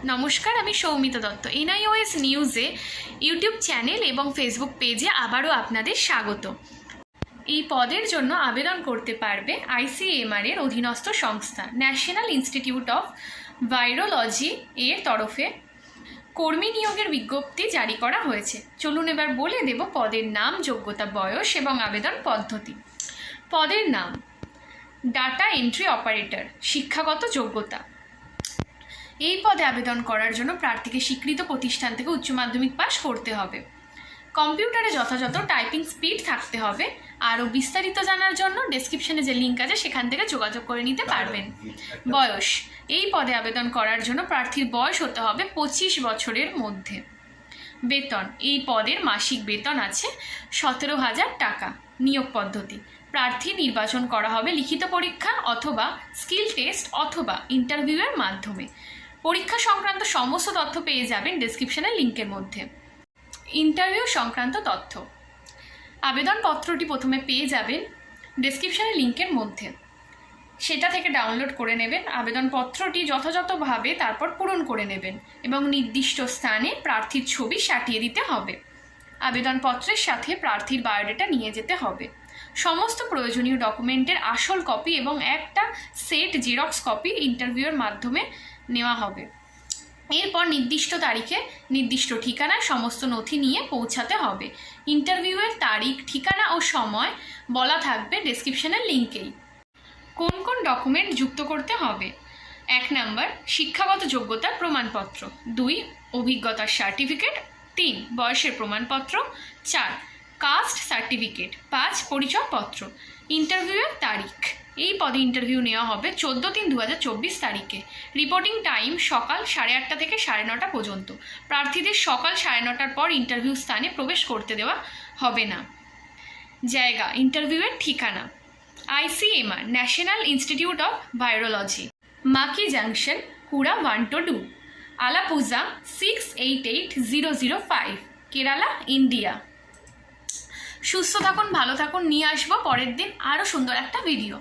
নমস্কার, আমি সৌমিতা দত্ত। এনআইওএস নিউজে ইউটিউব চ্যানেল এবং ফেসবুক পেজে আবারও আপনাদের স্বাগত। এই পদের জন্য আবেদন করতে পারবে আইসিএমআর এর অধীনস্থ সংস্থা ন্যাশনাল ইনস্টিটিউট অফ ভাইরোলজি এর তরফে কর্মী নিয়োগের বিজ্ঞপ্তি জারি করা হয়েছে। চলুন এবার বলে দেব পদের নাম, যোগ্যতা, বয়স এবং আবেদন পদ্ধতি। পদের নাম ডাটা এন্ট্রি অপারেটর। শিক্ষাগত যোগ্যতা, এই পদে আবেদন করার জন্য প্রার্থীকে স্বীকৃত প্রতিষ্ঠান থেকে উচ্চ মাধ্যমিক পাস করতে হবে। কম্পিউটারে যথাযথ টাইপিং স্পিড থাকতে হবে। আরও বিস্তারিত জানার জন্য ডেসক্রিপশনে যে লিঙ্ক আছে সেখান থেকে যোগাযোগ করে নিতে পারবেন। বয়স, এই পদে আবেদন করার জন্য প্রার্থীর বয়স হতে হবে 25 বছরের মধ্যে। বেতন, এই পদের মাসিক বেতন আছে 17,000 টাকা। নিয়োগ পদ্ধতি, প্রার্থী নির্বাচন করা হবে লিখিত পরীক্ষা অথবা স্কিল টেস্ট অথবা ইন্টারভিউয়ের মাধ্যমে। পরীক্ষা সংক্রান্ত সমস্ত তথ্য পেয়ে যাবেন ডেসক্রিপশনের লিঙ্কের মধ্যে। ইন্টারভিউ সংক্রান্ত তথ্য, আবেদনপত্রটি প্রথমে পেয়ে যাবেন ডেসক্রিপশনের লিঙ্কের মধ্যে, সেটা থেকে ডাউনলোড করে নেবেন। আবেদনপত্রটি যথাযথভাবে তারপর পূরণ করে নেবেন এবং নির্দিষ্ট স্থানে প্রার্থীর ছবি সাটিয়ে দিতে হবে। আবেদনপত্রের সাথে প্রার্থীর বায়োডাটা নিয়ে যেতে হবে। সমস্ত প্রয়োজনীয় ডকুমেন্টের আসল কপি এবং একটা সেট জেরক্স কপি ইন্টারভিউয়ের মাধ্যমে নেওয়া হবে। এরপর নির্দিষ্ট তারিখে নির্দিষ্ট ঠিকানায় সমস্ত নথি নিয়ে পৌঁছাতে হবে। ইন্টারভিউয়ের তারিখ, ঠিকানা ও সময় বলা থাকবে ডেসক্রিপশনের লিঙ্কেই। কোন কোন ডকুমেন্ট যুক্ত করতে হবে? 1 নম্বর, শিক্ষাগত যোগ্যতার প্রমাণপত্র। 2, অভিজ্ঞতার সার্টিফিকেট। 3, বয়সের প্রমাণপত্র। 4, কাস্ট সার্টিফিকেট। 5, পরিচয়পত্র। ইন্টারভিউয়ের তারিখ, এই পদে ইন্টারভিউ নেওয়া হবে 14/3/2024 তারিখে। রিপোর্টিং টাইম সকাল 8:30 থেকে 9:30 পর্যন্ত। প্রার্থীদের সকাল 9:30টার পর ইন্টারভিউ স্থানে প্রবেশ করতে দেওয়া হবে না। জায়গা, ইন্টারভিউয়ের ঠিকানা ICMR National Institute of Virology, মাকি জাংশন, কুড়া 1-2, আলাপুজা 688005, কেরালা, ইন্ডিয়া। সুস্থ থাকুন, ভালো থাকুন। নিয়ে আসবো পরের দিন আরও সুন্দর একটা ভিডিও।